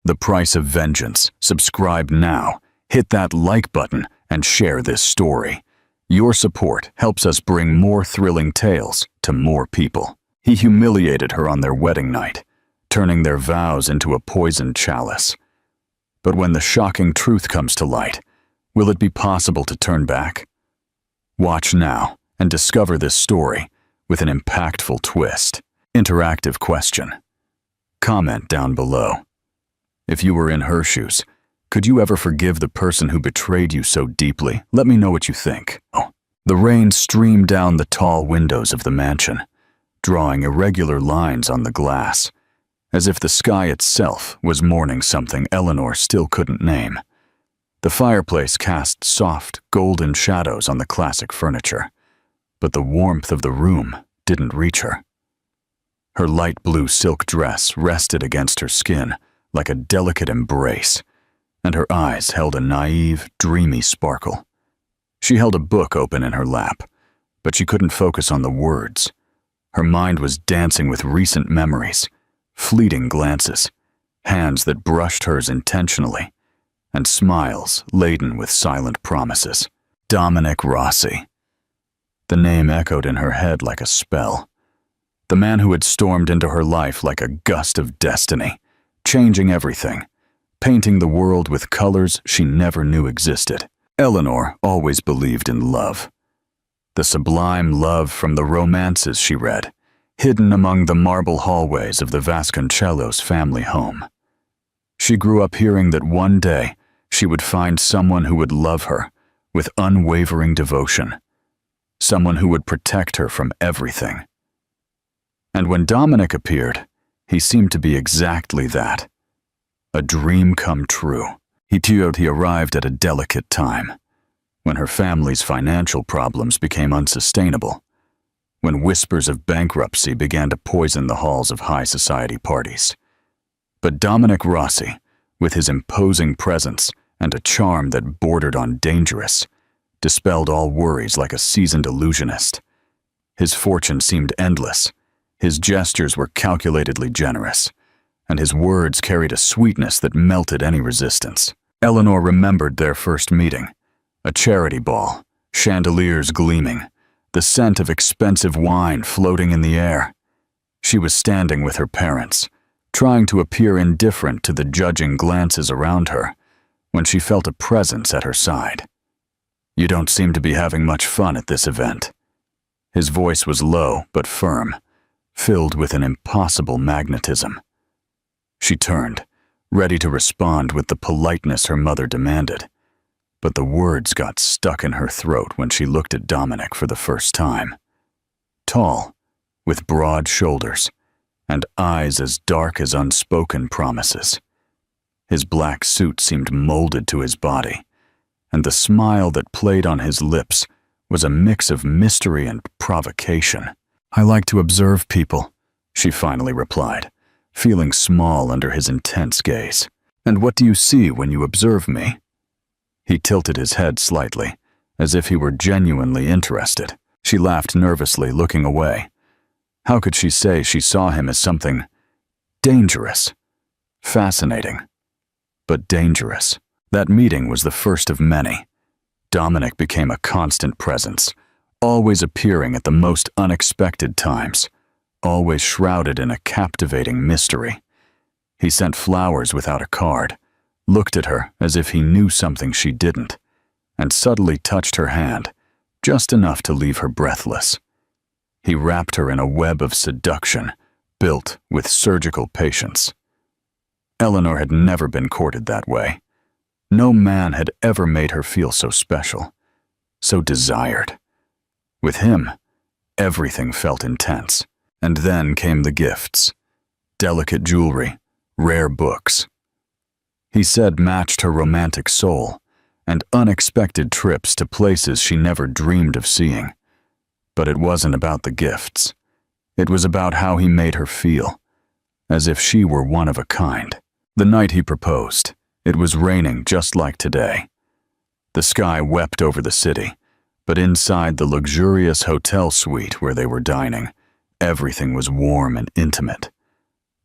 The Price of Vengeance. Subscribe now, hit that like button, and share this story. Your support helps us bring more thrilling tales to more people. He humiliated her on their wedding night, turning their vows into a poisoned chalice. But when the shocking truth comes to light, will it be possible to turn back? Watch now and discover this story with an impactful twist. Interactive question. Comment down below. If you were in her shoes, could you ever forgive the person who betrayed you so deeply? Let me know what you think. The rain streamed down the tall windows of the mansion, drawing irregular lines on the glass, as if the sky itself was mourning something Eleanor still couldn't name. The fireplace cast soft, golden shadows on the classic furniture, but the warmth of the room didn't reach her. Her light blue silk dress rested against her skin like a delicate embrace, and her eyes held a naive, dreamy sparkle. She held a book open in her lap, but she couldn't focus on the words. Her mind was dancing with recent memories, fleeting glances, hands that brushed hers intentionally, and smiles laden with silent promises. Dominic Rossi. The name echoed in her head like a spell. The man who had stormed into her life like a gust of destiny, changing everything, painting the world with colors she never knew existed. Eleanor always believed in love. The sublime love from the romances she read, hidden among the marble hallways of the Vasconcellos' family home. She grew up hearing that one day she would find someone who would love her with unwavering devotion, someone who would protect her from everything. And when Dominic appeared, he seemed to be exactly that. A dream come true. He arrived at a delicate time, when her family's financial problems became unsustainable, when whispers of bankruptcy began to poison the halls of high society parties. But Dominic Rossi, with his imposing presence and a charm that bordered on dangerous, dispelled all worries like a seasoned illusionist. His fortune seemed endless. His gestures were calculatedly generous, and his words carried a sweetness that melted any resistance. Eleanor remembered their first meeting, a charity ball, chandeliers gleaming, the scent of expensive wine floating in the air. She was standing with her parents, trying to appear indifferent to the judging glances around her, when she felt a presence at her side. "You don't seem to be having much fun at this event." His voice was low but firm, filled with an impossible magnetism. She turned, ready to respond with the politeness her mother demanded, but the words got stuck in her throat when she looked at Dominic for the first time. Tall, with broad shoulders, and eyes as dark as unspoken promises. His black suit seemed molded to his body, and the smile that played on his lips was a mix of mystery and provocation. "I like to observe people," she finally replied, feeling small under his intense gaze. "And what do you see when you observe me?" He tilted his head slightly, as if he were genuinely interested. She laughed nervously, looking away. How could she say she saw him as something dangerous, fascinating, but dangerous? That meeting was the first of many. Dominic became a constant presence, always appearing at the most unexpected times, always shrouded in a captivating mystery. He sent flowers without a card, looked at her as if he knew something she didn't, and subtly touched her hand, just enough to leave her breathless. He wrapped her in a web of seduction, built with surgical patience. Eleanor had never been courted that way. No man had ever made her feel so special, so desired. With him, everything felt intense. And then came the gifts. Delicate jewelry, rare books. He said matched her romantic soul, and unexpected trips to places she never dreamed of seeing. But it wasn't about the gifts. It was about how he made her feel, as if she were one of a kind. The night he proposed, it was raining just like today. The sky wept over the city, but inside the luxurious hotel suite where they were dining, everything was warm and intimate.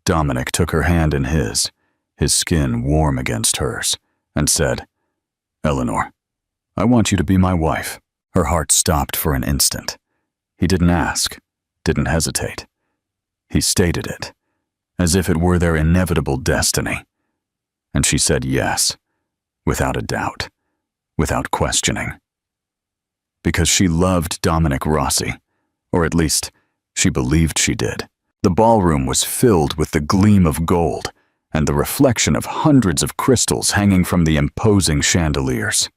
Dominic took her hand in his his skin warm against hers, and said, "Eleanor, I want you to be my wife." Her heart stopped for an instant. He didn't ask, didn't hesitate. He stated it, as if it were their inevitable destiny. And she said yes, without a doubt, without questioning. Because she loved Dominic Rossi, or at least she believed she did. The ballroom was filled with the gleam of gold and the reflection of hundreds of crystals hanging from the imposing chandeliers.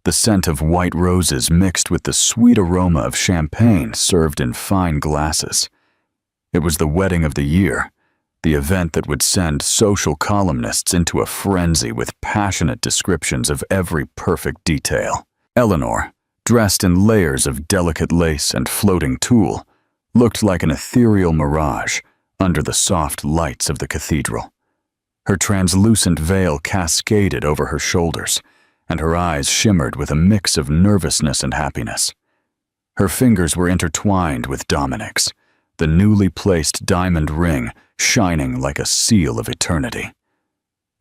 The scent of white roses mixed with the sweet aroma of champagne served in fine glasses. It was the wedding of the year, the event that would send social columnists into a frenzy with passionate descriptions of every perfect detail. Eleanor, dressed in layers of delicate lace and floating tulle, looked like an ethereal mirage under the soft lights of the cathedral. Her translucent veil cascaded over her shoulders, and her eyes shimmered with a mix of nervousness and happiness. Her fingers were intertwined with Dominic's, the newly placed diamond ring shining like a seal of eternity.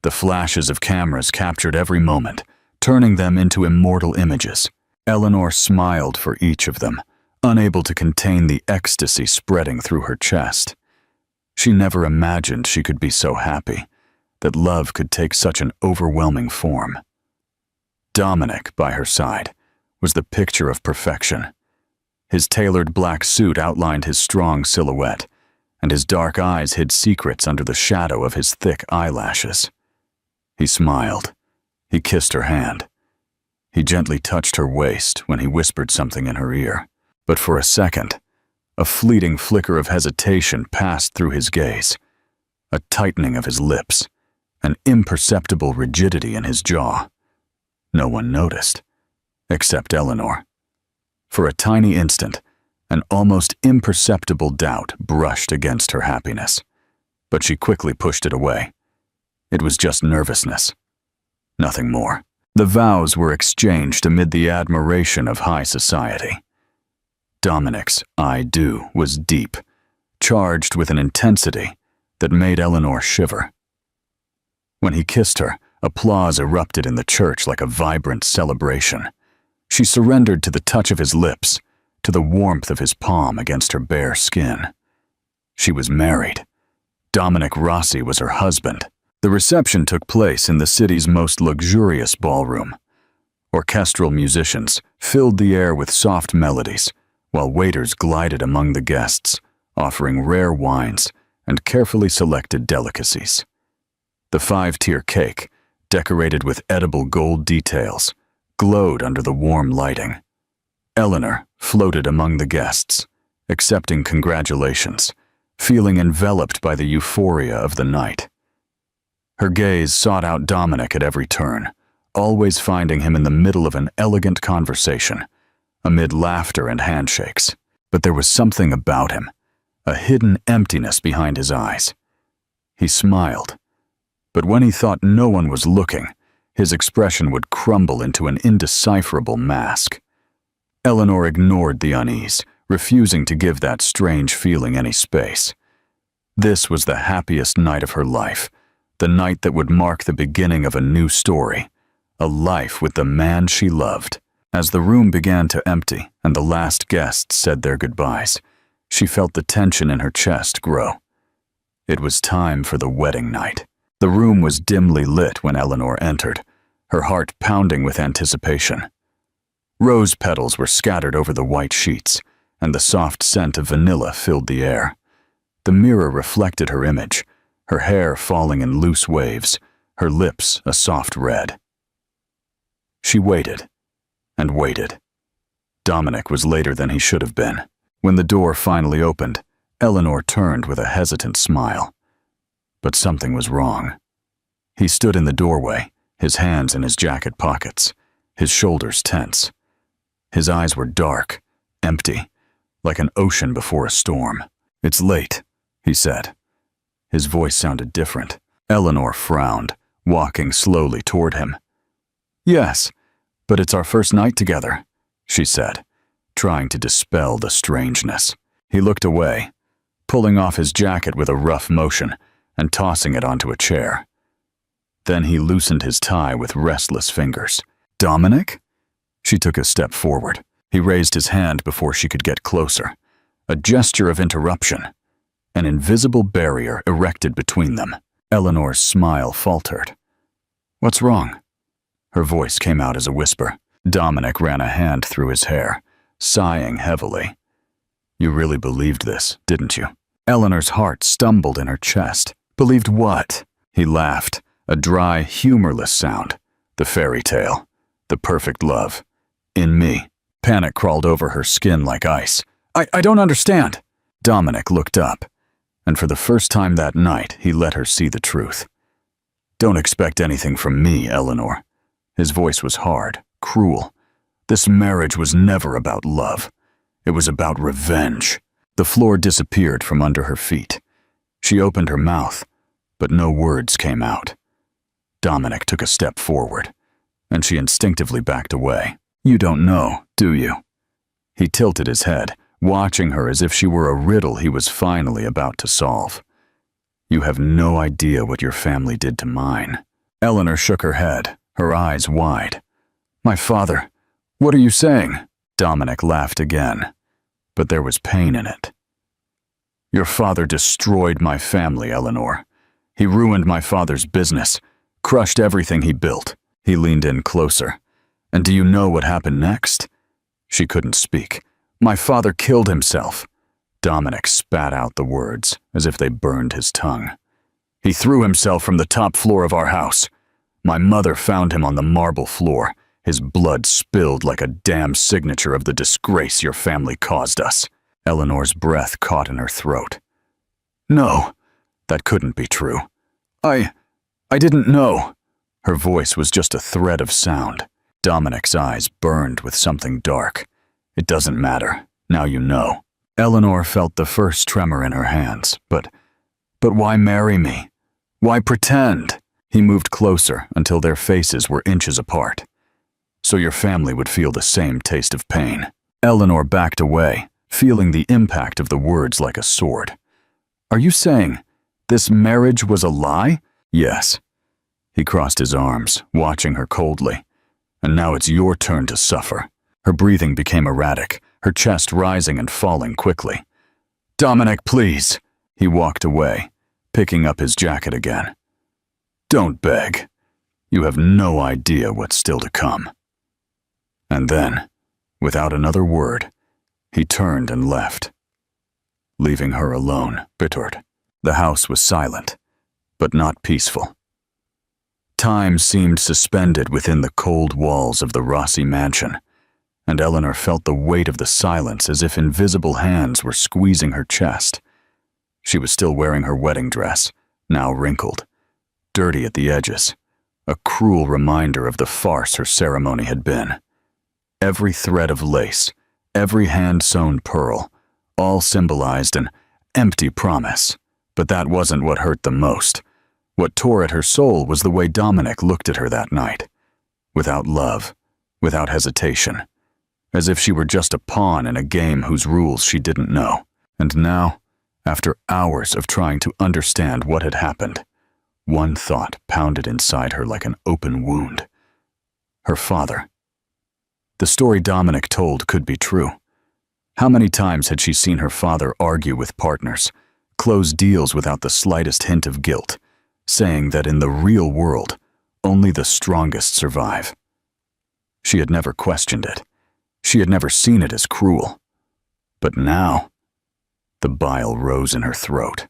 The flashes of cameras captured every moment, turning them into immortal images. Eleanor smiled for each of them, unable to contain the ecstasy spreading through her chest. She never imagined she could be so happy, that love could take such an overwhelming form. Dominic, by her side, was the picture of perfection. His tailored black suit outlined his strong silhouette, and his dark eyes hid secrets under the shadow of his thick eyelashes. He smiled. He kissed her hand. He gently touched her waist when he whispered something in her ear. But for a second, a fleeting flicker of hesitation passed through his gaze, a tightening of his lips, an imperceptible rigidity in his jaw. No one noticed, except Eleanor. For a tiny instant, an almost imperceptible doubt brushed against her happiness, but she quickly pushed it away. It was just nervousness. Nothing more. The vows were exchanged amid the admiration of high society. Dominic's "I do" was deep, charged with an intensity that made Eleanor shiver. When he kissed her, applause erupted in the church like a vibrant celebration. She surrendered to the touch of his lips, to the warmth of his palm against her bare skin. She was married. Dominic Rossi was her husband. The reception took place in the city's most luxurious ballroom. Orchestral musicians filled the air with soft melodies, while waiters glided among the guests, offering rare wines and carefully selected delicacies. The 5-tier cake, decorated with edible gold details, glowed under the warm lighting. Eleanor floated among the guests, accepting congratulations, feeling enveloped by the euphoria of the night. Her gaze sought out Dominic at every turn, always finding him in the middle of an elegant conversation, amid laughter and handshakes. But there was something about him, a hidden emptiness behind his eyes. He smiled, but when he thought no one was looking, his expression would crumble into an indecipherable mask. Eleanor ignored the unease, refusing to give that strange feeling any space. This was the happiest night of her life, the night that would mark the beginning of a new story, a life with the man she loved. As the room began to empty and the last guests said their goodbyes, she felt the tension in her chest grow. It was time for the wedding night. The room was dimly lit when Eleanor entered, her heart pounding with anticipation. Rose petals were scattered over the white sheets, and the soft scent of vanilla filled the air. The mirror reflected her image, her hair falling in loose waves, her lips a soft red. She waited and waited. Dominic was later than he should have been. When the door finally opened, Eleanor turned with a hesitant smile. But something was wrong. He stood in the doorway, his hands in his jacket pockets, his shoulders tense. His eyes were dark, empty, like an ocean before a storm. "It's late," he said. His voice sounded different. Eleanor frowned, walking slowly toward him. "Yes, but it's our first night together," she said, trying to dispel the strangeness. He looked away, pulling off his jacket with a rough motion and tossing it onto a chair. Then he loosened his tie with restless fingers. Dominic? She took a step forward. He raised his hand before she could get closer. A gesture of interruption. An invisible barrier erected between them. Eleanor's smile faltered. What's wrong? Her voice came out as a whisper. Dominic ran a hand through his hair, sighing heavily. You really believed this, didn't you? Eleanor's heart stumbled in her chest. Believed what? He laughed, a dry, humorless sound. The fairy tale. The perfect love. In me. Panic crawled over her skin like ice. I don't understand. Dominic looked up, and for the first time that night, he let her see the truth. Don't expect anything from me, Eleanor. His voice was hard, cruel. This marriage was never about love. It was about revenge. The floor disappeared from under her feet. She opened her mouth, but no words came out. Dominic took a step forward, and she instinctively backed away. You don't know, do you? He tilted his head, watching her as if she were a riddle he was finally about to solve. You have no idea what your family did to mine. Eleanor shook her head, her eyes wide. My father, what are you saying? Dominic laughed again, but there was pain in it. Your father destroyed my family, Eleanor. He ruined my father's business, crushed everything he built. He leaned in closer. And do you know what happened next? She couldn't speak. My father killed himself. Dominic spat out the words as if they burned his tongue. He threw himself from the top floor of our house. My mother found him on the marble floor. His blood spilled like a damn signature of the disgrace your family caused us. Eleanor's breath caught in her throat. No, that couldn't be true. I didn't know. Her voice was just a thread of sound. Dominic's eyes burned with something dark. It doesn't matter. Now you know. Eleanor felt the first tremor in her hands. But why marry me? Why pretend? He moved closer until their faces were inches apart. So your family would feel the same taste of pain. Eleanor backed away, feeling the impact of the words like a sword. Are you saying this marriage was a lie? Yes. He crossed his arms, watching her coldly. And now it's your turn to suffer. Her breathing became erratic, her chest rising and falling quickly. Dominic, please. He walked away, picking up his jacket again. Don't beg. You have no idea what's still to come. And then, without another word, he turned and left, leaving her alone, bittered. The house was silent, but not peaceful. Time seemed suspended within the cold walls of the Rossi mansion, and Eleanor felt the weight of the silence as if invisible hands were squeezing her chest. She was still wearing her wedding dress, now wrinkled, dirty at the edges, a cruel reminder of the farce her ceremony had been. Every thread of lace, every hand-sewn pearl, all symbolized an empty promise. But that wasn't what hurt the most. What tore at her soul was the way Dominic looked at her that night. Without love, without hesitation, as if she were just a pawn in a game whose rules she didn't know. And now, after hours of trying to understand what had happened, one thought pounded inside her like an open wound. Her father. The story Dominic told could be true. How many times had she seen her father argue with partners, close deals without the slightest hint of guilt, saying that in the real world, only the strongest survive. She had never questioned it. She had never seen it as cruel. But now, the bile rose in her throat.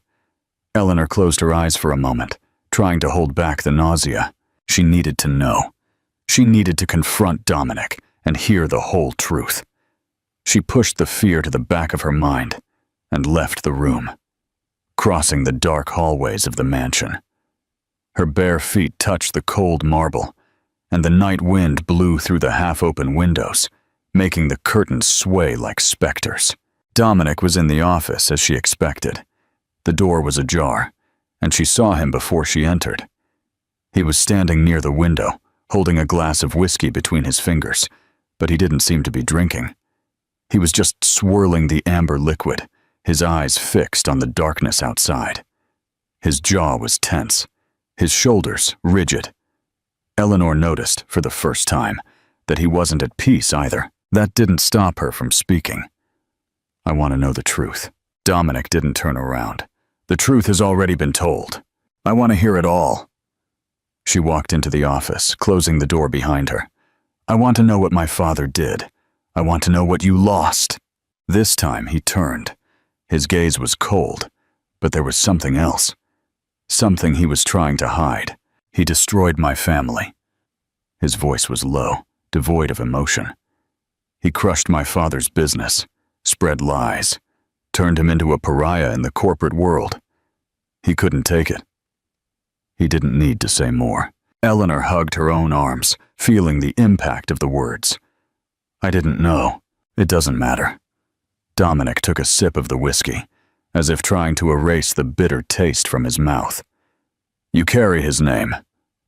Eleanor closed her eyes for a moment, trying to hold back the nausea. She needed to know. She needed to confront Dominic and hear the whole truth. She pushed the fear to the back of her mind and left the room, crossing the dark hallways of the mansion. Her bare feet touched the cold marble, and the night wind blew through the half-open windows, making the curtains sway like specters. Dominic was in the office as she expected. The door was ajar, and she saw him before she entered. He was standing near the window, holding a glass of whiskey between his fingers, but he didn't seem to be drinking. He was just swirling the amber liquid, his eyes fixed on the darkness outside. His jaw was tense, his shoulders rigid. Eleanor noticed, for the first time, that he wasn't at peace either. That didn't stop her from speaking. "I want to know the truth." Dominic didn't turn around. "The truth has already been told. I want to hear it all." She walked into the office, closing the door behind her. "I want to know what my father did. I want to know what you lost." This time he turned. His gaze was cold, but there was something else. Something he was trying to hide. "He destroyed my family." His voice was low, devoid of emotion. "He crushed my father's business, spread lies, turned him into a pariah in the corporate world. He couldn't take it." He didn't need to say more. Eleanor hugged her own arms, feeling the impact of the words. "I didn't know. It doesn't matter." Dominic took a sip of the whiskey, as if trying to erase the bitter taste from his mouth. "You carry his name.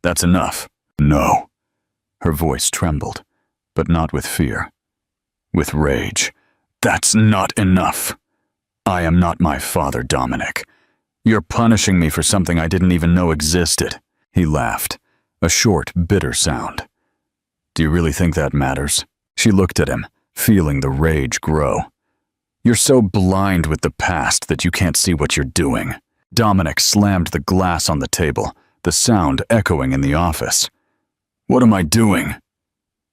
That's enough." "No." Her voice trembled, but not with fear. With rage. "That's not enough. I am not my father, Dominic. You're punishing me for something I didn't even know existed." He laughed, a short, bitter sound. "Do you really think that matters?" She looked at him, feeling the rage grow. "You're so blind with the past that you can't see what you're doing." Dominic slammed the glass on the table, the sound echoing in the office. "What am I doing?"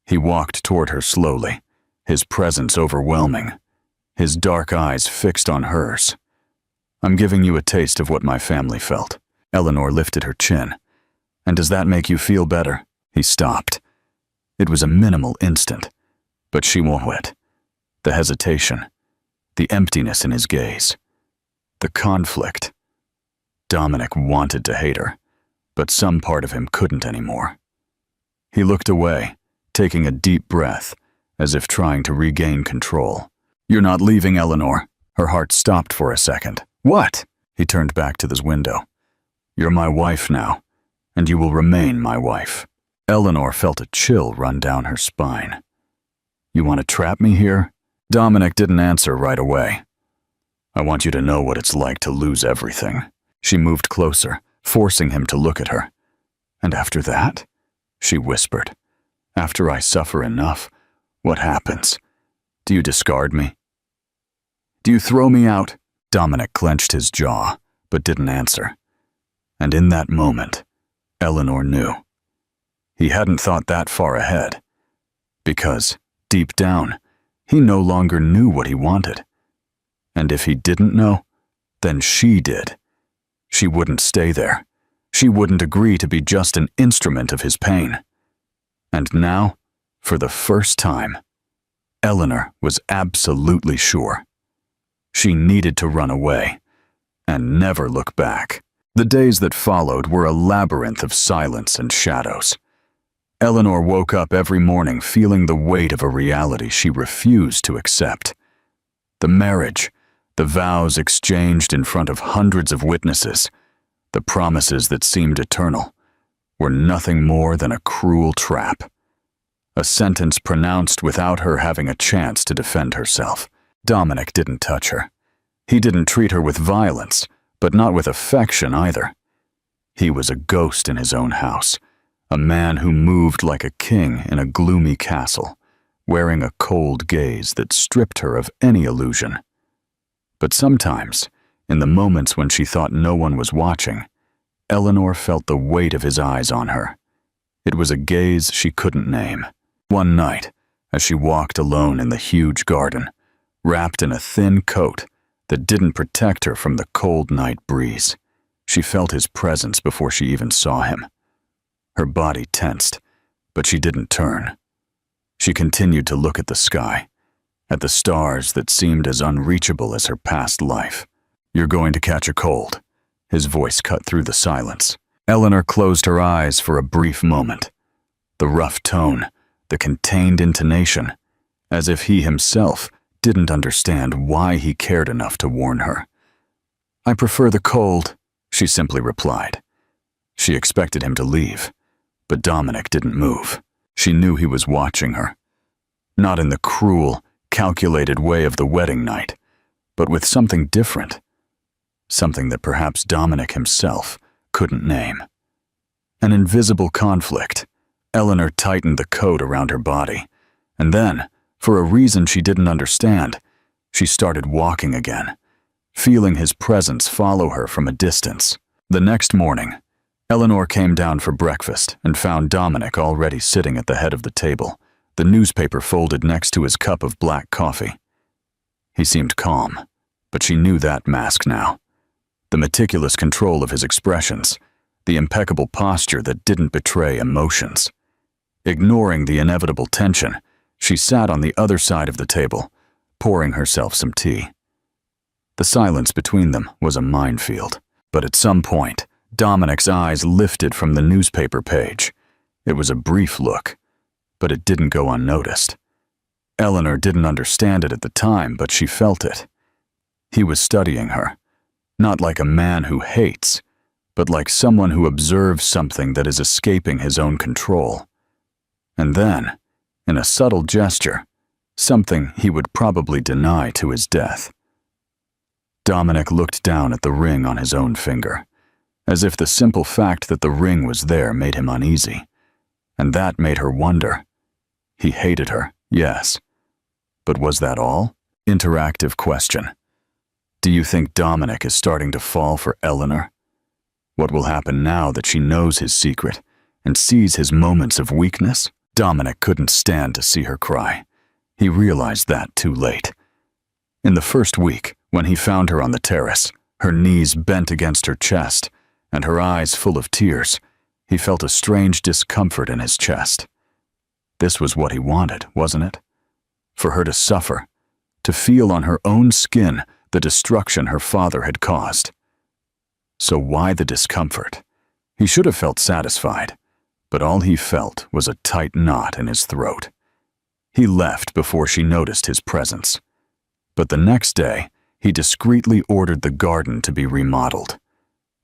He walked toward her slowly, his presence overwhelming, his dark eyes fixed on hers. "I'm giving you a taste of what my family felt." Eleanor lifted her chin. "And does that make you feel better?" He stopped. It was a minimal instant, but she won't wait. The hesitation, the emptiness in his gaze, the conflict. Dominic wanted to hate her, but some part of him couldn't anymore. He looked away, taking a deep breath, as if trying to regain control. "You're not leaving, Eleanor." Her heart stopped for a second. "What?" He turned back to the window. "You're my wife now, and you will remain my wife." Eleanor felt a chill run down her spine. "You want to trap me here?" Dominic didn't answer right away. "I want you to know what it's like to lose everything." She moved closer, forcing him to look at her. "And after that?" She whispered. "After I suffer enough, what happens? Do you discard me? Do you throw me out?" Dominic clenched his jaw, but didn't answer. And in that moment, Eleanor knew. He hadn't thought that far ahead. Because, deep down, he no longer knew what he wanted. And if he didn't know, then she did. She wouldn't stay there. She wouldn't agree to be just an instrument of his pain. And now, for the first time, Eleanor was absolutely sure. She needed to run away and never look back. The days that followed were a labyrinth of silence and shadows. Eleanor woke up every morning feeling the weight of a reality she refused to accept. The marriage, the vows exchanged in front of hundreds of witnesses, the promises that seemed eternal, were nothing more than a cruel trap. A sentence pronounced without her having a chance to defend herself. Dominic didn't touch her. He didn't treat her with violence, but not with affection either. He was a ghost in his own house, a man who moved like a king in a gloomy castle, wearing a cold gaze that stripped her of any illusion. But sometimes, in the moments when she thought no one was watching, Eleanor felt the weight of his eyes on her. It was a gaze she couldn't name. One night, as she walked alone in the huge garden, wrapped in a thin coat that didn't protect her from the cold night breeze, she felt his presence before she even saw him. Her body tensed, but she didn't turn. She continued to look at the sky, at the stars that seemed as unreachable as her past life. "You're going to catch a cold." His voice cut through the silence. Eleanor closed her eyes for a brief moment. The rough tone, the contained intonation, as if he himself didn't understand why he cared enough to warn her. "I prefer the cold," she simply replied. She expected him to leave, but Dominic didn't move. She knew he was watching her. Not in the cruel, calculated way of the wedding night, but with something different. Something that perhaps Dominic himself couldn't name. An invisible conflict. Eleanor tightened the coat around her body, and then, for a reason she didn't understand, she started walking again, feeling his presence follow her from a distance. The next morning, Eleanor came down for breakfast and found Dominic already sitting at the head of the table, the newspaper folded next to his cup of black coffee. He seemed calm, but she knew that mask now. The meticulous control of his expressions, the impeccable posture that didn't betray emotions. Ignoring the inevitable tension, she sat on the other side of the table, pouring herself some tea. The silence between them was a minefield, but at some point, Dominic's eyes lifted from the newspaper page. It was a brief look, but it didn't go unnoticed. Eleanor didn't understand it at the time, but she felt it. He was studying her, not like a man who hates, but like someone who observes something that is escaping his own control. And then, in a subtle gesture, something he would probably deny to his death. Dominic looked down at the ring on his own finger, as if the simple fact that the ring was there made him uneasy, and that made her wonder. He hated her, yes. But was that all? Interactive question. Do you think Dominic is starting to fall for Eleanor? What will happen now that she knows his secret and sees his moments of weakness? Dominic couldn't stand to see her cry. He realized that too late. In the first week, when he found her on the terrace, her knees bent against her chest and her eyes full of tears, he felt a strange discomfort in his chest. This was what he wanted, wasn't it? For her to suffer, to feel on her own skin the destruction her father had caused. So why the discomfort? He should have felt satisfied, but all he felt was a tight knot in his throat. He left before she noticed his presence. But the next day, he discreetly ordered the garden to be remodeled.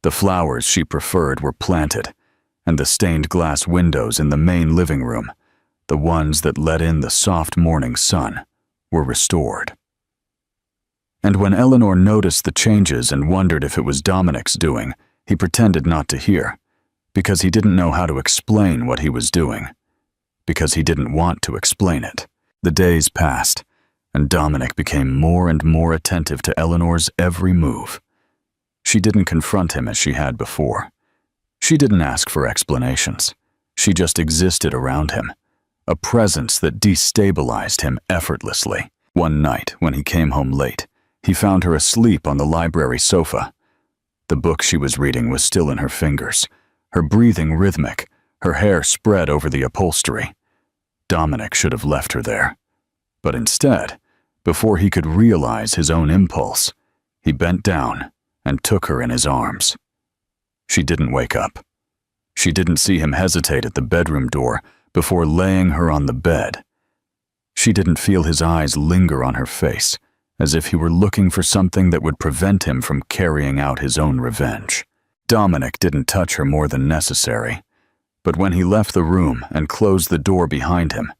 The flowers she preferred were planted, and the stained glass windows in the main living room, the ones that let in the soft morning sun, were restored. And when Eleanor noticed the changes and wondered if it was Dominic's doing, he pretended not to hear, because he didn't know how to explain what he was doing, because he didn't want to explain it. The days passed, and Dominic became more and more attentive to Eleanor's every move. She didn't confront him as she had before. She didn't ask for explanations. She just existed around him, a presence that destabilized him effortlessly. One night, when he came home late, he found her asleep on the library sofa. The book she was reading was still in her fingers, her breathing rhythmic, her hair spread over the upholstery. Dominic should have left her there. But instead, before he could realize his own impulse, he bent down and took her in his arms. She didn't wake up. She didn't see him hesitate at the bedroom door before laying her on the bed. She didn't feel his eyes linger on her face, as if he were looking for something that would prevent him from carrying out his own revenge. Dominic didn't touch her more than necessary, but when he left the room and closed the door behind him,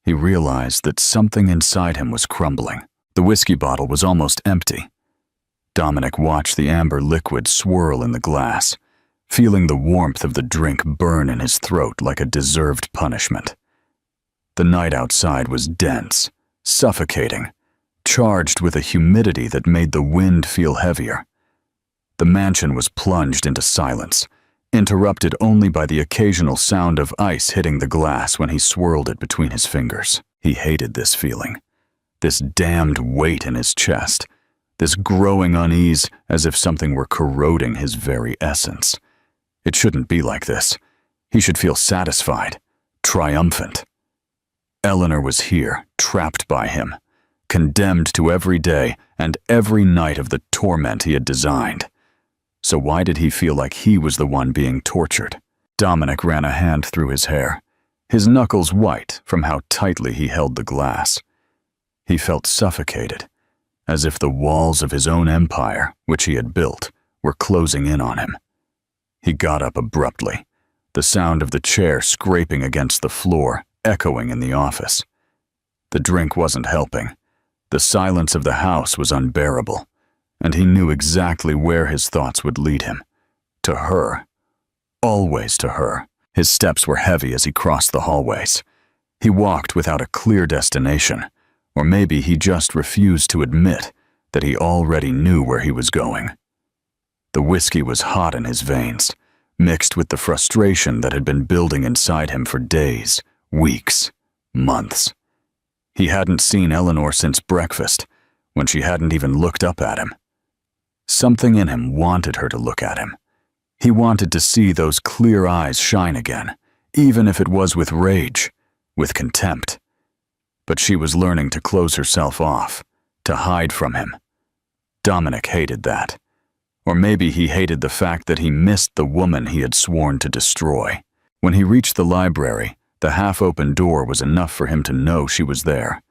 he realized that something inside him was crumbling. The whiskey bottle was almost empty. Dominic watched the amber liquid swirl in the glass, feeling the warmth of the drink burn in his throat like a deserved punishment. The night outside was dense, suffocating, charged with a humidity that made the wind feel heavier. The mansion was plunged into silence, interrupted only by the occasional sound of ice hitting the glass when he swirled it between his fingers. He hated this feeling, this damned weight in his chest, this growing unease as if something were corroding his very essence. It shouldn't be like this. He should feel satisfied, triumphant. Eleanor was here, trapped by him, condemned to every day and every night of the torment he had designed. So why did he feel like he was the one being tortured? Dominic ran a hand through his hair, his knuckles white from how tightly he held the glass. He felt suffocated, as if the walls of his own empire, which he had built, were closing in on him. He got up abruptly, the sound of the chair scraping against the floor echoing in the office. The drink wasn't helping. The silence of the house was unbearable, and he knew exactly where his thoughts would lead him. To her. always to her. His steps were heavy as he crossed the hallways. He walked without a clear destination, or maybe he just refused to admit that he already knew where he was going. The whiskey was hot in his veins, mixed with the frustration that had been building inside him for days, weeks, months. He hadn't seen Eleanor since breakfast, when she hadn't even looked up at him. Something in him wanted her to look at him. He wanted to see those clear eyes shine again, even if it was with rage, with contempt. But she was learning to close herself off, to hide from him. Dominic hated that. Or maybe he hated the fact that he missed the woman he had sworn to destroy. When he reached the library, the half-open door was enough for him to know she was there.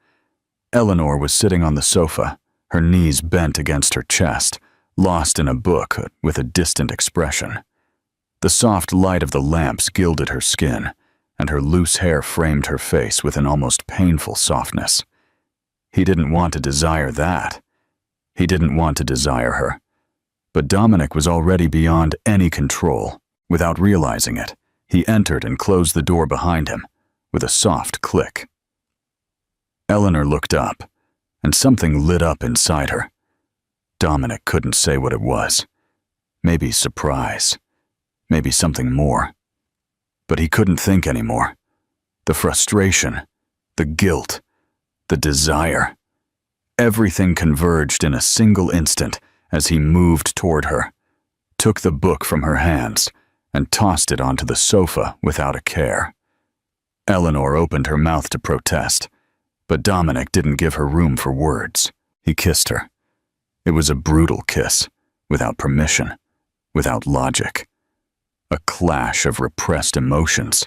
Eleanor was sitting on the sofa, her knees bent against her chest, lost in a book with a distant expression. The soft light of the lamps gilded her skin, and her loose hair framed her face with an almost painful softness. He didn't want to desire that. He didn't want to desire her. But Dominic was already beyond any control. Without realizing it, he entered and closed the door behind him with a soft click. Eleanor looked up, and something lit up inside her. Dominic couldn't say what it was. Maybe surprise. Maybe something more. But he couldn't think anymore. The frustration, the guilt, the desire. Everything converged in a single instant as he moved toward her, took the book from her hands, and tossed it onto the sofa without a care. Eleanor opened her mouth to protest, but Dominic didn't give her room for words. He kissed her. It was a brutal kiss, without permission, without logic. A clash of repressed emotions,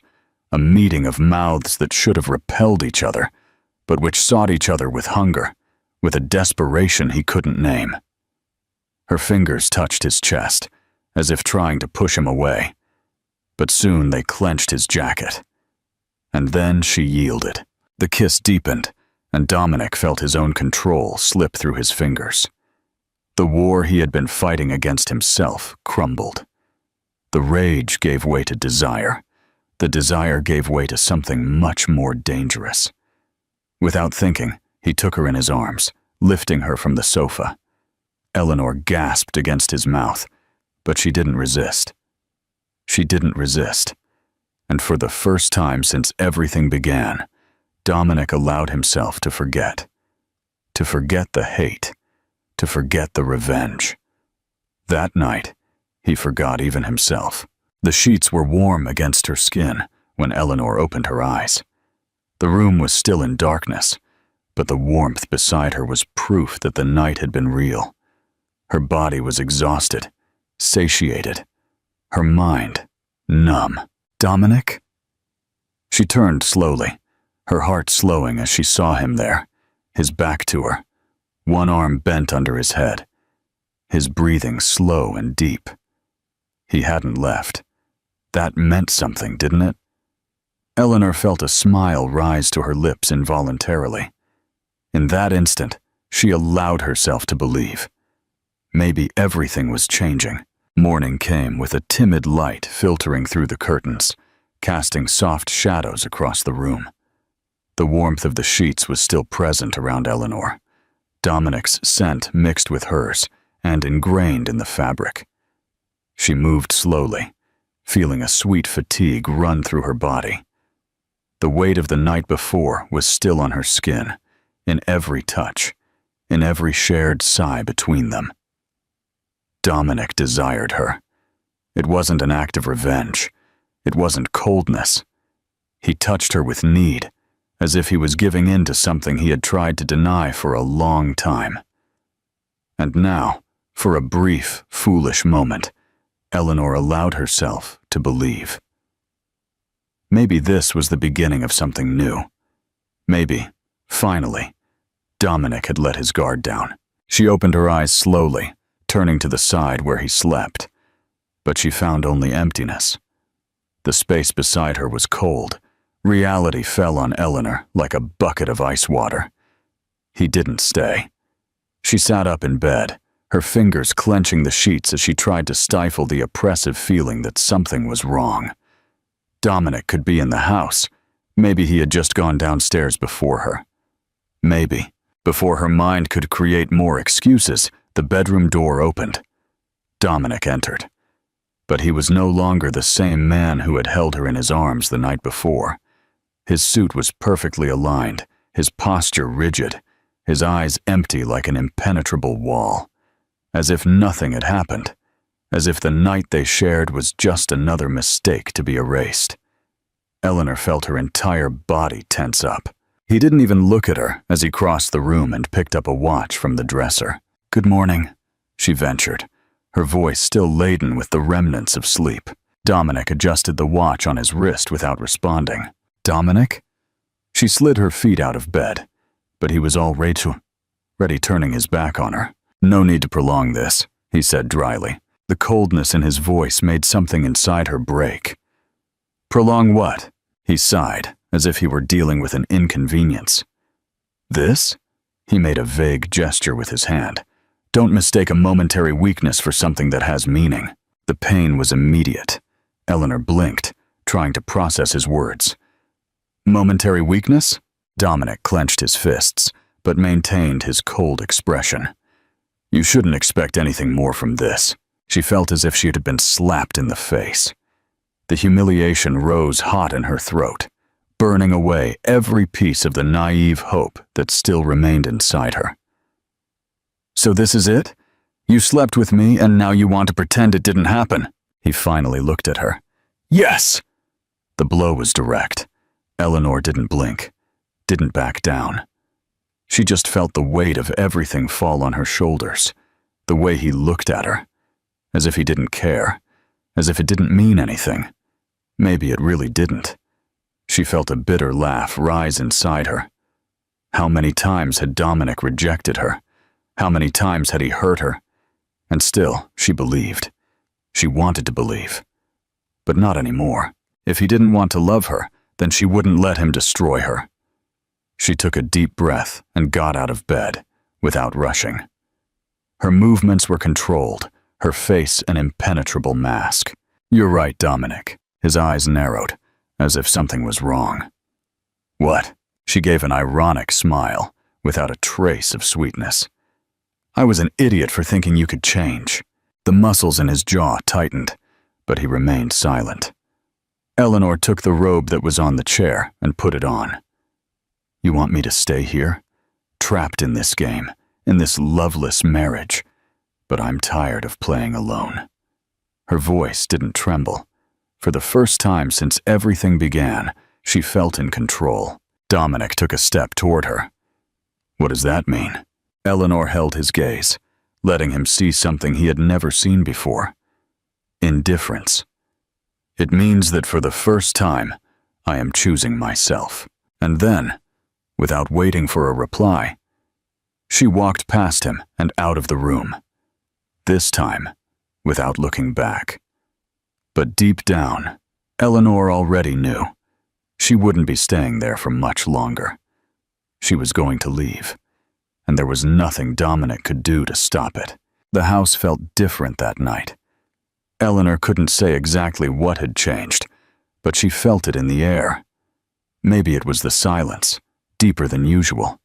a meeting of mouths that should have repelled each other, but which sought each other with hunger, with a desperation he couldn't name. Her fingers touched his chest, as if trying to push him away, but soon they clenched his jacket. And then she yielded. The kiss deepened, and Dominic felt his own control slip through his fingers. The war he had been fighting against himself crumbled. The rage gave way to desire. The desire gave way to something much more dangerous. Without thinking, he took her in his arms, lifting her from the sofa. Eleanor gasped against his mouth, but she didn't resist. She didn't resist. And for the first time since everything began, Dominic allowed himself to forget. To forget the hate. To forget the revenge. That night, he forgot even himself. The sheets were warm against her skin when Eleanor opened her eyes. The room was still in darkness, but the warmth beside her was proof that the night had been real. Her body was exhausted, satiated. Her mind, numb. Dominic? She turned slowly, her heart slowing as she saw him there, his back to her, one arm bent under his head, his breathing slow and deep. He hadn't left. That meant something, didn't it? Eleanor felt a smile rise to her lips involuntarily. In that instant, she allowed herself to believe. Maybe everything was changing. Morning came with a timid light filtering through the curtains, casting soft shadows across the room. The warmth of the sheets was still present around Eleanor. Dominic's scent mixed with hers and ingrained in the fabric. She moved slowly, feeling a sweet fatigue run through her body. The weight of the night before was still on her skin, in every touch, in every shared sigh between them. Dominic desired her. It wasn't an act of revenge. It wasn't coldness. He touched her with need, as if he was giving in to something he had tried to deny for a long time. And now, for a brief, foolish moment, Eleanor allowed herself to believe. Maybe this was the beginning of something new. Maybe, finally, Dominic had let his guard down. She opened her eyes slowly, turning to the side where he slept, but she found only emptiness. The space beside her was cold. Reality fell on Eleanor like a bucket of ice water. He didn't stay. She sat up in bed, her fingers clenching the sheets as she tried to stifle the oppressive feeling that something was wrong. Dominic could be in the house. Maybe he had just gone downstairs before her. Maybe, before her mind could create more excuses, the bedroom door opened. Dominic entered. But he was no longer the same man who had held her in his arms the night before. His suit was perfectly aligned, his posture rigid, his eyes empty like an impenetrable wall. As if nothing had happened, as if the night they shared was just another mistake to be erased. Eleanor felt her entire body tense up. He didn't even look at her as he crossed the room and picked up a watch from the dresser. "Good morning," she ventured, her voice still laden with the remnants of sleep. Dominic adjusted the watch on his wrist without responding. "Dominic?" She slid her feet out of bed, but he was already turning his back on her. "No need to prolong this," he said dryly. The coldness in his voice made something inside her break. "Prolong what?" He sighed, as if he were dealing with an inconvenience. "This?" He made a vague gesture with his hand. "Don't mistake a momentary weakness for something that has meaning." The pain was immediate. Eleanor blinked, trying to process his words. "Momentary weakness?" Dominic clenched his fists, but maintained his cold expression. "You shouldn't expect anything more from this." She felt as if she had been slapped in the face. The humiliation rose hot in her throat, burning away every piece of the naive hope that still remained inside her. "So this is it? You slept with me and now you want to pretend it didn't happen?" He finally looked at her. "Yes!" The blow was direct. Eleanor didn't blink, didn't back down. She just felt the weight of everything fall on her shoulders, the way he looked at her, as if he didn't care, as if it didn't mean anything. Maybe it really didn't. She felt a bitter laugh rise inside her. How many times had Dominic rejected her? How many times had he hurt her? And still, she believed. She wanted to believe. But not anymore. If he didn't want to love her, then she wouldn't let him destroy her. She took a deep breath and got out of bed, without rushing. Her movements were controlled, her face an impenetrable mask. "You're right, Dominic." His eyes narrowed, as if something was wrong. "What?" She gave an ironic smile, without a trace of sweetness. "I was an idiot for thinking you could change." The muscles in his jaw tightened, but he remained silent. Eleanor took the robe that was on the chair and put it on. "You want me to stay here? Trapped in this game, in this loveless marriage. But I'm tired of playing alone." Her voice didn't tremble. For the first time since everything began, she felt in control. Dominic took a step toward her. "What does that mean?" Eleanor held his gaze, letting him see something he had never seen before. Indifference. "It means that for the first time, I am choosing myself." And then, without waiting for a reply, she walked past him and out of the room. This time, without looking back. But deep down, Eleanor already knew. She wouldn't be staying there for much longer. She was going to leave, and there was nothing Dominic could do to stop it. The house felt different that night. Eleanor couldn't say exactly what had changed, but she felt it in the air. Maybe it was the silence, deeper than usual.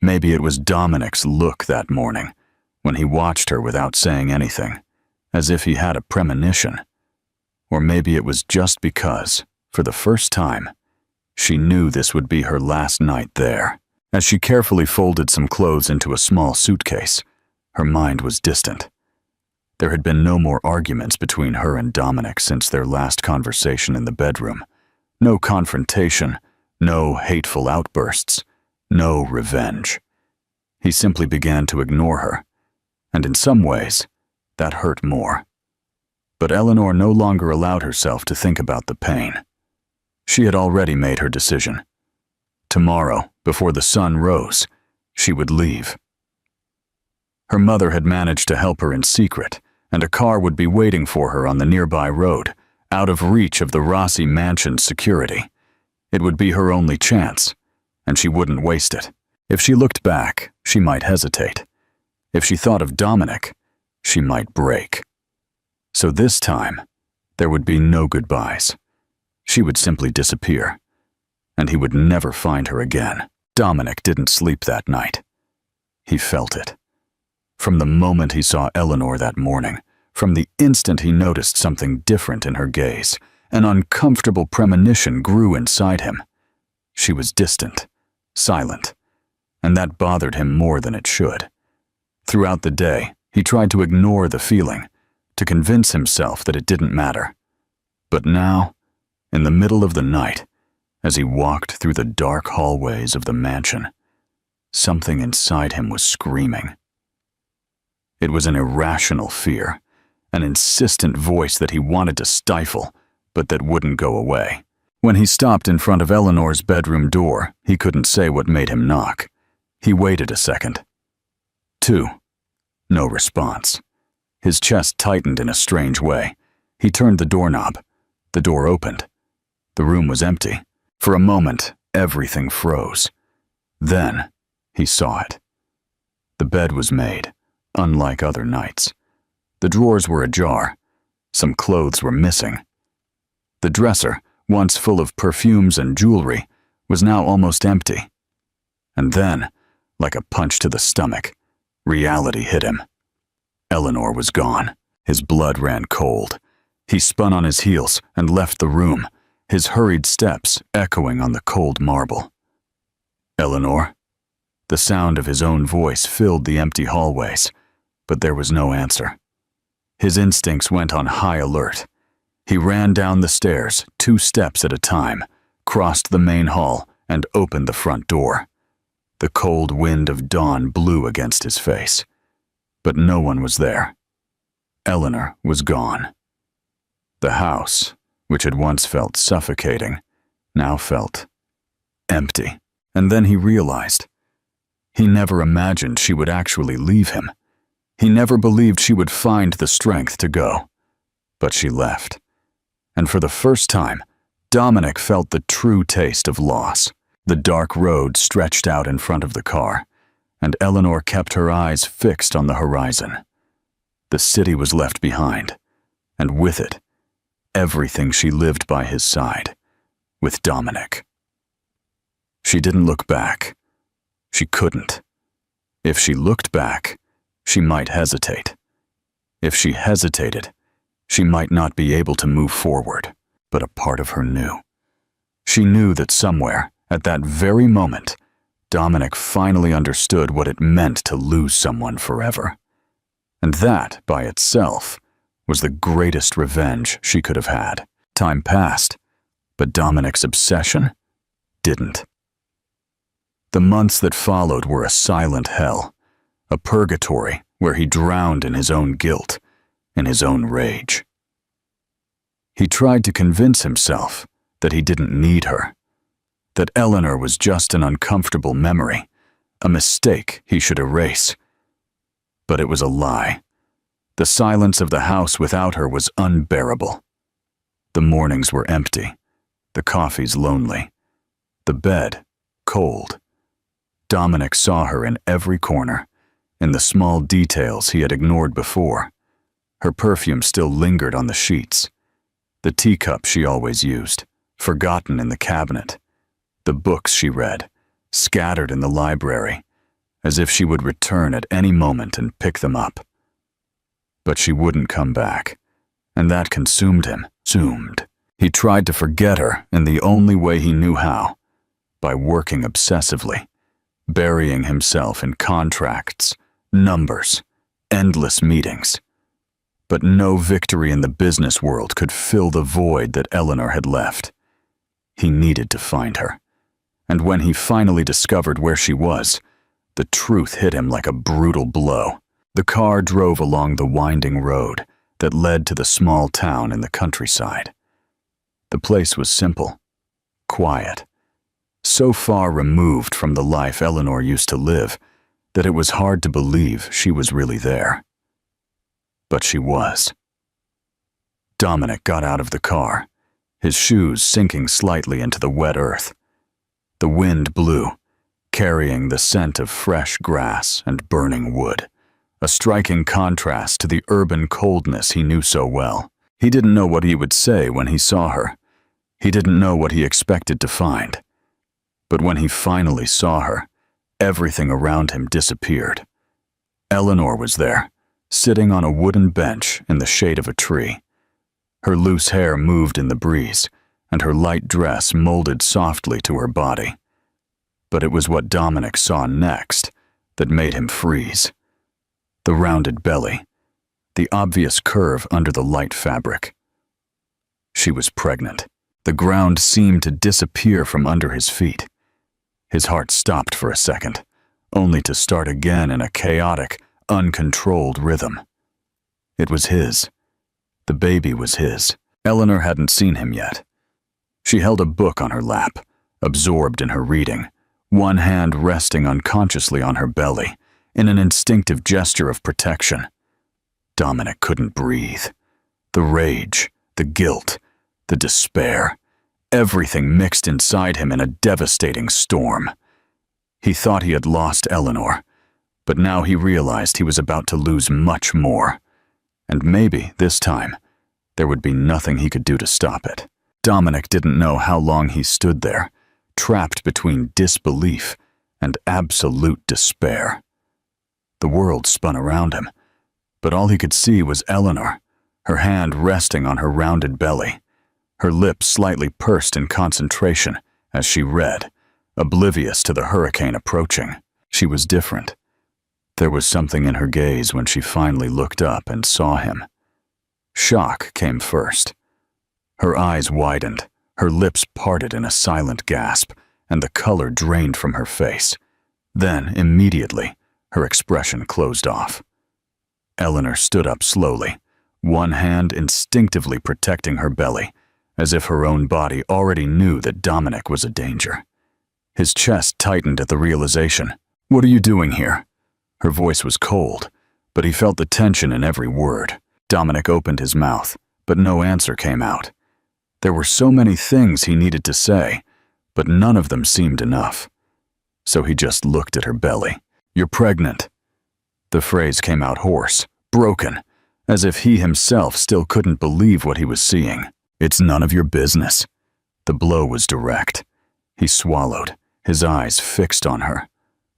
Maybe it was Dominic's look that morning, when he watched her without saying anything, as if he had a premonition. Or maybe it was just because, for the first time, she knew this would be her last night there. As she carefully folded some clothes into a small suitcase, her mind was distant. There had been no more arguments between her and Dominic since their last conversation in the bedroom. No confrontation, no hateful outbursts, no revenge. He simply began to ignore her, and in some ways, that hurt more. But Eleanor no longer allowed herself to think about the pain. She had already made her decision. Tomorrow, before the sun rose, she would leave. Her mother had managed to help her in secret, and a car would be waiting for her on the nearby road, out of reach of the Rossi mansion's security. It would be her only chance, and she wouldn't waste it. If she looked back, she might hesitate. If she thought of Dominic, she might break. So this time, there would be no goodbyes. She would simply disappear, and he would never find her again. Dominic didn't sleep that night. He felt it. From the moment he saw Eleanor that morning, from the instant he noticed something different in her gaze, an uncomfortable premonition grew inside him. She was distant, silent, and that bothered him more than it should. Throughout the day, he tried to ignore the feeling, to convince himself that it didn't matter. But now, in the middle of the night, as he walked through the dark hallways of the mansion, something inside him was screaming. It was an irrational fear, an insistent voice that he wanted to stifle, but that wouldn't go away. When he stopped in front of Eleanor's bedroom door, he couldn't say what made him knock. He waited a second. 2. No response. His chest tightened in a strange way. He turned the doorknob. The door opened. The room was empty. For a moment, everything froze. Then, he saw it. The bed was made, unlike other nights. The drawers were ajar. Some clothes were missing. The dresser, once full of perfumes and jewelry, was now almost empty. And then, like a punch to the stomach, reality hit him. Eleanor was gone. His blood ran cold. He spun on his heels and left the room, his hurried steps echoing on the cold marble. Eleanor? The sound of his own voice filled the empty hallways, but there was no answer. His instincts went on high alert. He ran down the stairs, 2 steps at a time, crossed the main hall, and opened the front door. The cold wind of dawn blew against his face. But no one was there. Eleanor was gone. The house, which had once felt suffocating, now felt empty. And then he realized. He never imagined she would actually leave him. He never believed she would find the strength to go. But she left. And for the first time, Dominic felt the true taste of loss. The dark road stretched out in front of the car, and Eleanor kept her eyes fixed on the horizon. The city was left behind, and with it, everything she lived by his side, with Dominic. She didn't look back. She couldn't. If she looked back, she might hesitate. If she hesitated, she might not be able to move forward, but a part of her knew. She knew that somewhere, at that very moment, Dominic finally understood what it meant to lose someone forever. And that, by itself, was the greatest revenge she could have had. Time passed, but Dominic's obsession didn't. The months that followed were a silent hell, a purgatory where he drowned in his own guilt, in his own rage. He tried to convince himself that he didn't need her, that Eleanor was just an uncomfortable memory, a mistake he should erase. But it was a lie. The silence of the house without her was unbearable. The mornings were empty, the coffees lonely, the bed cold. Dominic saw her in every corner, in the small details he had ignored before. Her perfume still lingered on the sheets. The teacup she always used, forgotten in the cabinet. The books she read, scattered in the library, as if she would return at any moment and pick them up. But she wouldn't come back, and that consumed him. He tried to forget her in the only way he knew how, by working obsessively, burying himself in contracts, numbers, endless meetings. But no victory in the business world could fill the void that Eleanor had left. He needed to find her. And when he finally discovered where she was, the truth hit him like a brutal blow. The car drove along the winding road that led to the small town in the countryside. The place was simple, quiet, so far removed from the life Eleanor used to live that it was hard to believe she was really there. But she was. Dominic got out of the car, his shoes sinking slightly into the wet earth. The wind blew, carrying the scent of fresh grass and burning wood, a striking contrast to the urban coldness he knew so well. He didn't know what he would say when he saw her. He didn't know what he expected to find. But when he finally saw her, everything around him disappeared. Eleanor was there, sitting on a wooden bench in the shade of a tree. Her loose hair moved in the breeze, and her light dress molded softly to her body. But it was what Dominic saw next that made him freeze. The rounded belly, the obvious curve under the light fabric. She was pregnant. The ground seemed to disappear from under his feet. His heart stopped for a second, only to start again in a chaotic, uncontrolled rhythm. It was his. The baby was his. Eleanor hadn't seen him yet. She held a book on her lap, absorbed in her reading, one hand resting unconsciously on her belly, in an instinctive gesture of protection. Dominic couldn't breathe. The rage, the guilt, the despair, everything mixed inside him in a devastating storm. He thought he had lost Eleanor, but now he realized he was about to lose much more. And maybe, this time, there would be nothing he could do to stop it. Dominic didn't know how long he stood there, trapped between disbelief and absolute despair. The world spun around him, but all he could see was Eleanor, her hand resting on her rounded belly, her lips slightly pursed in concentration as she read, oblivious to the hurricane approaching. She was different. There was something in her gaze when she finally looked up and saw him. Shock came first. Her eyes widened, her lips parted in a silent gasp, and the color drained from her face. Then, immediately, her expression closed off. Eleanor stood up slowly, one hand instinctively protecting her belly, as if her own body already knew that Dominic was a danger. His chest tightened at the realization. "What are you doing here?" Her voice was cold, but he felt the tension in every word. Dominic opened his mouth, but no answer came out. There were so many things he needed to say, but none of them seemed enough. So he just looked at her belly. "You're pregnant." The phrase came out hoarse, broken, as if he himself still couldn't believe what he was seeing. "It's none of your business." The blow was direct. He swallowed, his eyes fixed on her,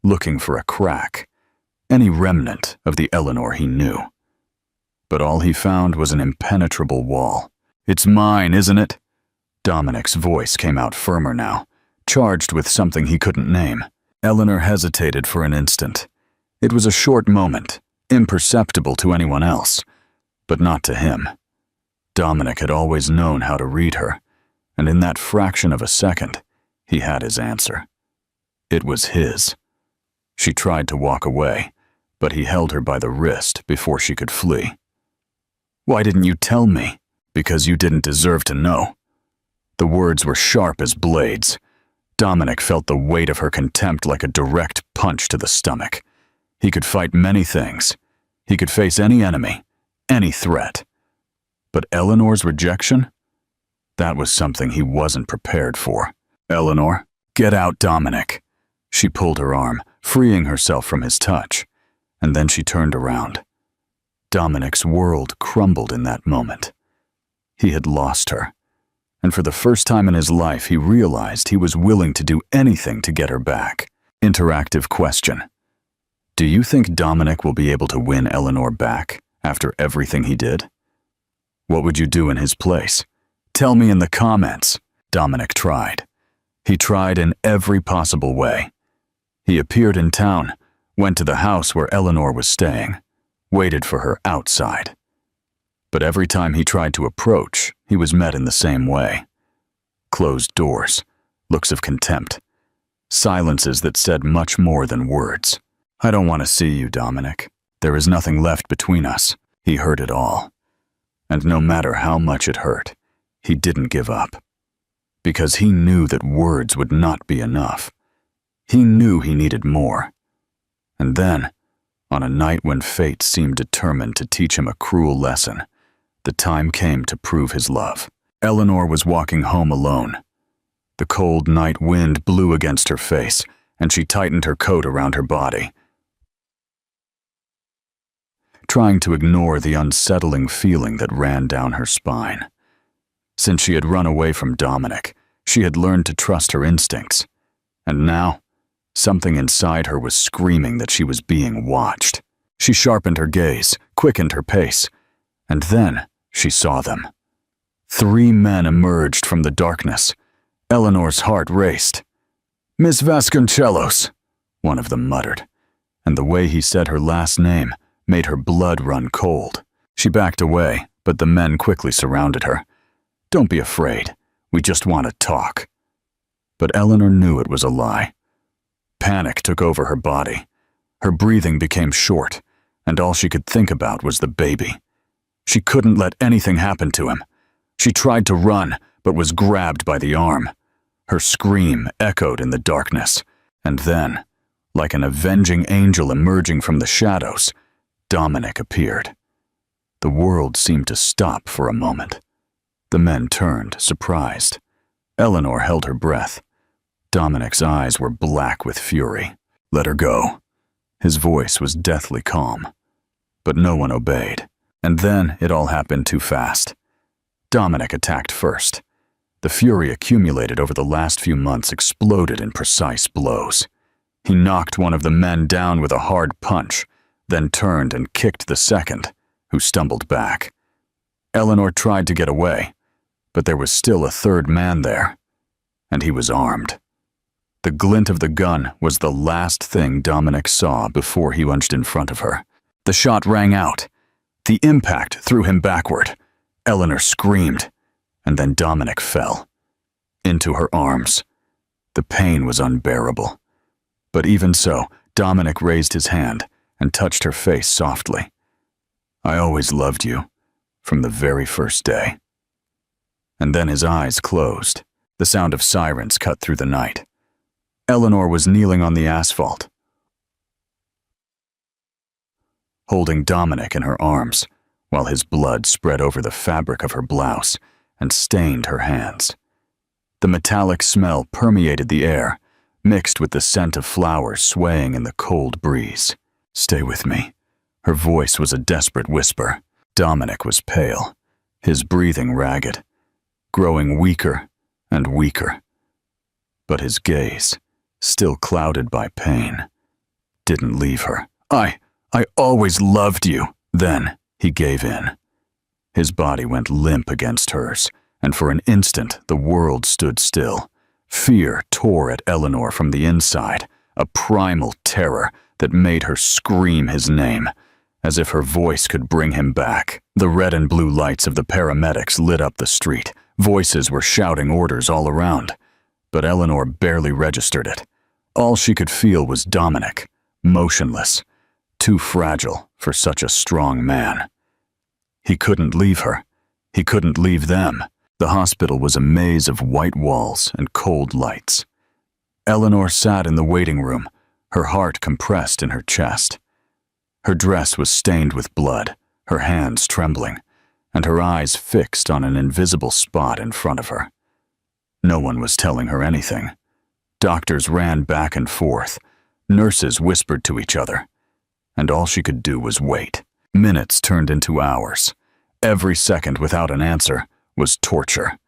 looking for a crack, any remnant of the Eleanor he knew. But all he found was an impenetrable wall. "It's mine, isn't it?" Dominic's voice came out firmer now, charged with something he couldn't name. Eleanor hesitated for an instant. It was a short moment, imperceptible to anyone else, but not to him. Dominic had always known how to read her, and in that fraction of a second, he had his answer. It was his. She tried to walk away, but he held her by the wrist before she could flee. "Why didn't you tell me?" "Because you didn't deserve to know." The words were sharp as blades. Dominic felt the weight of her contempt like a direct punch to the stomach. He could fight many things. He could face any enemy, any threat. But Eleanor's rejection? That was something he wasn't prepared for. "Eleanor, get out, Dominic." She pulled her arm, freeing herself from his touch, and then she turned around. Dominic's world crumbled in that moment. He had lost her, and for the first time in his life he realized he was willing to do anything to get her back. Interactive question. Do you think Dominic will be able to win Eleanor back after everything he did? What would you do in his place? Tell me in the comments. Dominic tried. He tried in every possible way. He appeared in town, went to the house where Eleanor was staying, waited for her outside. But every time he tried to approach, he was met in the same way. Closed doors, looks of contempt, silences that said much more than words. "I don't want to see you, Dominic. There is nothing left between us." He heard it all. And no matter how much it hurt, he didn't give up. Because he knew that words would not be enough. He knew he needed more. And then, on a night when fate seemed determined to teach him a cruel lesson, the time came to prove his love. Eleanor was walking home alone. The cold night wind blew against her face, and she tightened her coat around her body. trying to ignore the unsettling feeling that ran down her spine. Since she had run away from Dominic, she had learned to trust her instincts. And now, something inside her was screaming that she was being watched. She sharpened her gaze, quickened her pace, and then she saw them. 3 men emerged from the darkness. Eleanor's heart raced. "Miss Vasconcelos," one of them muttered, and the way he said her last name made her blood run cold. She backed away, but the men quickly surrounded her. "Don't be afraid. We just want to talk." But Eleanor knew it was a lie. Panic took over her body. Her breathing became short, and all she could think about was the baby. She couldn't let anything happen to him. She tried to run, but was grabbed by the arm. Her scream echoed in the darkness, and then, like an avenging angel emerging from the shadows, Dominic appeared. The world seemed to stop for a moment. The men turned, surprised. Eleanor held her breath. Dominic's eyes were black with fury. "Let her go." His voice was deathly calm. But no one obeyed. And then it all happened too fast. Dominic attacked first. The fury accumulated over the last few months exploded in precise blows. He knocked one of the men down with a hard punch, then turned and kicked the second, who stumbled back. Eleanor tried to get away, but there was still a third man there, and he was armed. The glint of the gun was the last thing Dominic saw before he lunged in front of her. The shot rang out. The impact threw him backward. Eleanor screamed, and then Dominic fell. Into her arms. The pain was unbearable. But even so, Dominic raised his hand and touched her face softly. "I always loved you, from the very first day." And then his eyes closed. The sound of sirens cut through the night. Eleanor was kneeling on the asphalt, holding Dominic in her arms, while his blood spread over the fabric of her blouse and stained her hands. The metallic smell permeated the air, mixed with the scent of flowers swaying in the cold breeze. "Stay with me." Her voice was a desperate whisper. Dominic was pale, his breathing ragged, growing weaker and weaker. But his gaze, still clouded by pain, didn't leave her. I always loved you." Then he gave in. His body went limp against hers, and for an instant the world stood still. Fear tore at Eleanor from the inside, a primal terror that made her scream his name, as if her voice could bring him back. The red and blue lights of the paramedics lit up the street. Voices were shouting orders all around, but Eleanor barely registered it. All she could feel was Dominic, motionless, too fragile for such a strong man. He couldn't leave her. He couldn't leave them. The hospital was a maze of white walls and cold lights. Eleanor sat in the waiting room, her heart compressed in her chest. Her dress was stained with blood, her hands trembling, and her eyes fixed on an invisible spot in front of her. No one was telling her anything. Doctors ran back and forth. Nurses whispered to each other. And all she could do was wait. Minutes turned into hours. Every second without an answer was torture.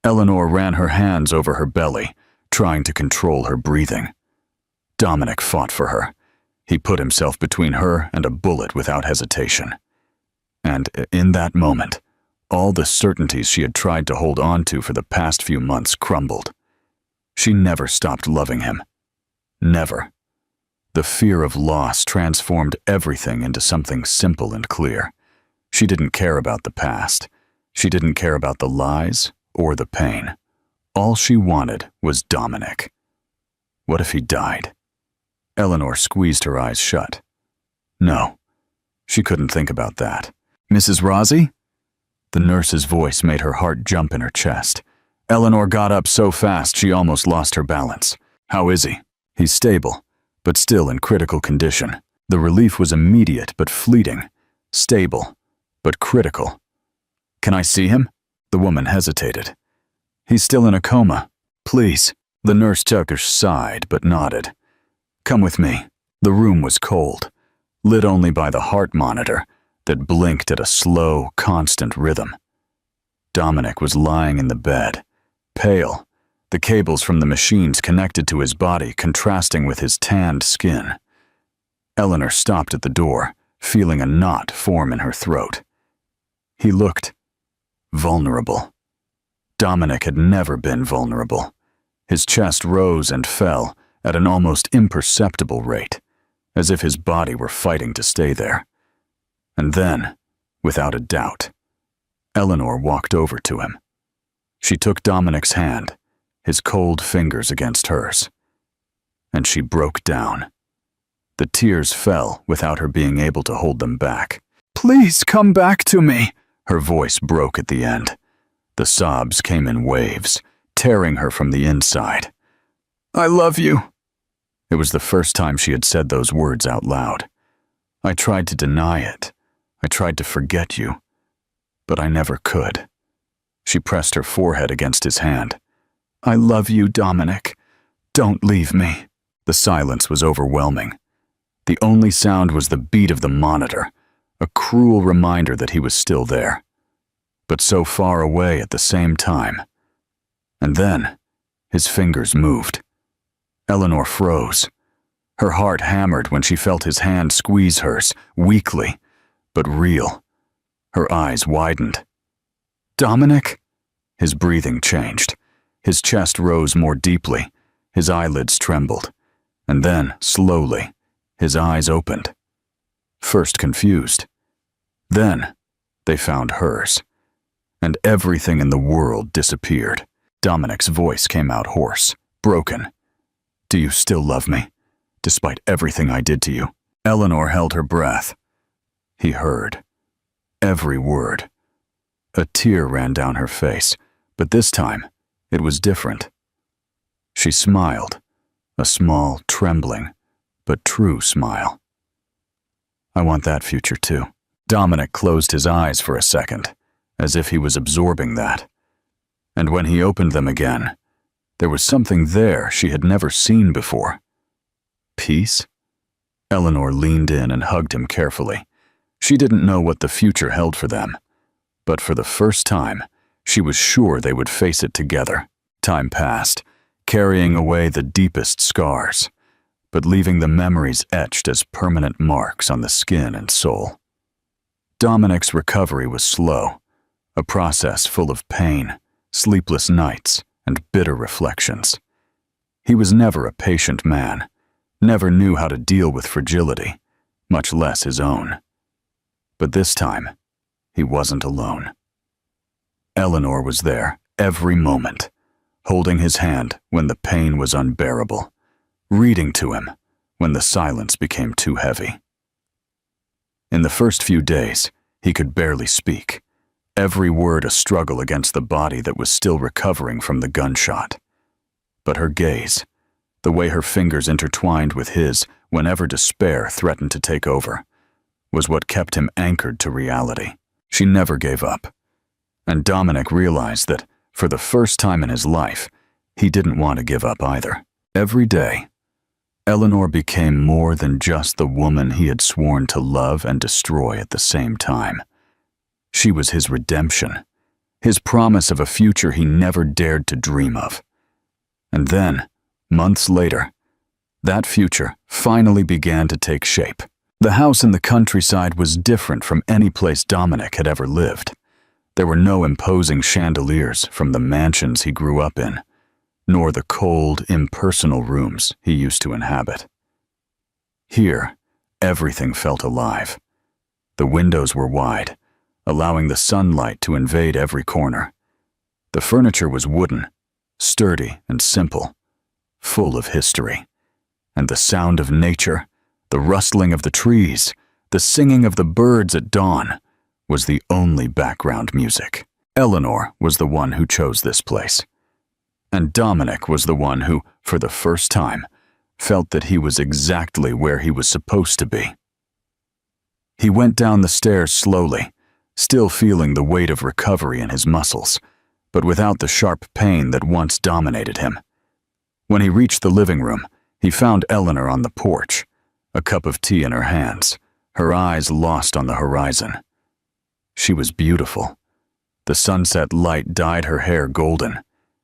Eleanor ran her hands over her belly, trying to control her breathing. Dominic fought for her. He put himself between her and a bullet without hesitation. And in that moment, all the certainties she had tried to hold on to for the past few months crumbled. She never stopped loving him. Never. The fear of loss transformed everything into something simple and clear. She didn't care about the past. She didn't care about the lies or the pain. All she wanted was Dominic. What if he died? Eleanor squeezed her eyes shut. No, she couldn't think about that. "Mrs. Rossi?" The nurse's voice made her heart jump in her chest. Eleanor got up so fast she almost lost her balance. "How is he?" "He's stable, but still in critical condition." The relief was immediate but fleeting, stable but critical. "Can I see him?" The woman hesitated. "He's still in a coma. Please." The nurse took her side but nodded. "Come with me." The room was cold, lit only by the heart monitor, that blinked at a slow, constant rhythm. Dominic was lying in the bed, pale, the cables from the machines connected to his body contrasting with his tanned skin. Eleanor stopped at the door, feeling a knot form in her throat. He looked vulnerable. Dominic had never been vulnerable. His chest rose and fell at an almost imperceptible rate, as if his body were fighting to stay there. And then, without a doubt, Eleanor walked over to him. She took Dominic's hand, his cold fingers against hers, and she broke down. The tears fell without her being able to hold them back. "Please come back to me," her voice broke at the end. The sobs came in waves, tearing her from the inside. "I love you." It was the first time she had said those words out loud. "I tried to deny it. I tried to forget you. But I never could." She pressed her forehead against his hand. "I love you, Dominic. Don't leave me." The silence was overwhelming. The only sound was the beat of the monitor, a cruel reminder that he was still there, but so far away at the same time. And then, his fingers moved. Eleanor froze. Her heart hammered when she felt his hand squeeze hers, weakly, but real. Her eyes widened. "Dominic?" His breathing changed. His chest rose more deeply. His eyelids trembled. And then, slowly, his eyes opened. First confused. Then, they found hers. And everything in the world disappeared. Dominic's voice came out hoarse, broken. "Do you still love me, despite everything I did to you?" Eleanor held her breath. He heard. Every word. A tear ran down her face, but this time, it was different. She smiled, a small, trembling, but true smile. "I want that future too." Dominic closed his eyes for a second, as if he was absorbing that. And when he opened them again, there was something there she had never seen before. Peace? Eleanor leaned in and hugged him carefully. She didn't know what the future held for them, but for the first time, she was sure they would face it together. Time passed, carrying away the deepest scars, but leaving the memories etched as permanent marks on the skin and soul. Dominic's recovery was slow, a process full of pain, sleepless nights, and bitter reflections. He was never a patient man, never knew how to deal with fragility, much less his own. But this time, he wasn't alone. Eleanor was there every moment, holding his hand when the pain was unbearable, reading to him when the silence became too heavy. In the first few days, he could barely speak, every word a struggle against the body that was still recovering from the gunshot. But her gaze, the way her fingers intertwined with his whenever despair threatened to take over, was what kept him anchored to reality. She never gave up. And Dominic realized that, for the first time in his life, he didn't want to give up either. Every day, Eleanor became more than just the woman he had sworn to love and destroy at the same time. She was his redemption, his promise of a future he never dared to dream of. And then, months later, that future finally began to take shape. The house in the countryside was different from any place Dominic had ever lived. There were no imposing chandeliers from the mansions he grew up in, nor the cold, impersonal rooms he used to inhabit. Here, everything felt alive. The windows were wide, allowing the sunlight to invade every corner. The furniture was wooden, sturdy and simple, full of history. And the sound of nature, the rustling of the trees, the singing of the birds at dawn, was the only background music. Eleanor was the one who chose this place. And Dominic was the one who, for the first time, felt that he was exactly where he was supposed to be. He went down the stairs slowly, still feeling the weight of recovery in his muscles, but without the sharp pain that once dominated him. When he reached the living room, he found Eleanor on the porch, a cup of tea in her hands, her eyes lost on the horizon. She was beautiful. The sunset light dyed her hair golden,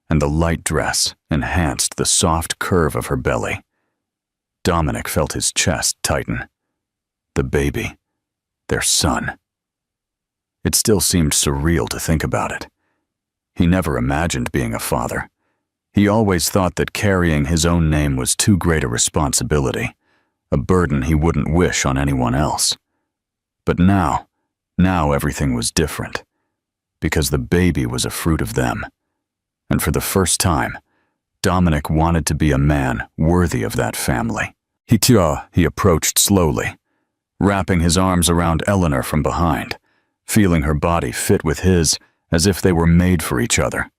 and the light dress enhanced the soft curve of her belly. Dominic felt his chest tighten. The baby, their son. It still seemed surreal to think about it. He never imagined being a father. He always thought that carrying his own name was too great a responsibility, a burden he wouldn't wish on anyone else. But now everything was different, because the baby was a fruit of them. And for the first time, Dominic wanted to be a man worthy of that family. He approached slowly, wrapping his arms around Eleanor from behind, feeling her body fit with his as if they were made for each other.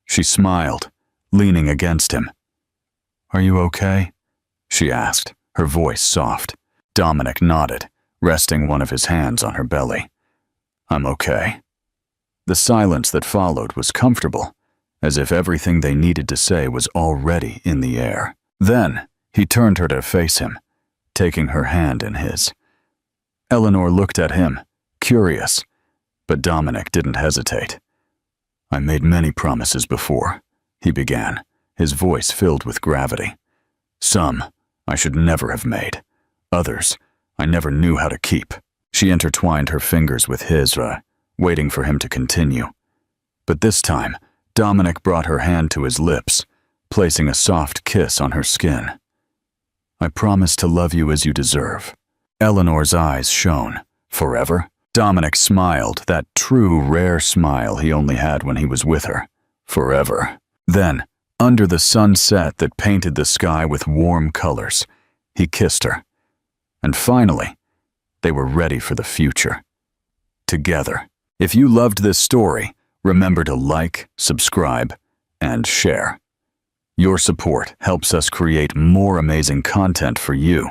She smiled, leaning against him. "Are you okay?" she asked, her voice soft. Dominic nodded, resting one of his hands on her belly. "I'm okay." The silence that followed was comfortable, as if everything they needed to say was already in the air. Then, he turned her to face him, taking her hand in his. Eleanor looked at him, curious, but Dominic didn't hesitate. "I made many promises before," he began, his voice filled with gravity. "Some I should never have made. Others I never knew how to keep." She intertwined her fingers with his, waiting for him to continue. But this time, Dominic brought her hand to his lips, placing a soft kiss on her skin. "I promise to love you as you deserve." Eleanor's eyes shone. "Forever?" Dominic smiled, that true, rare smile he only had when he was with her. "Forever." Then, under the sunset that painted the sky with warm colors, he kissed her. And finally, they were ready for the future. Together. If you loved this story, remember to like, subscribe, and share. Your support helps us create more amazing content for you.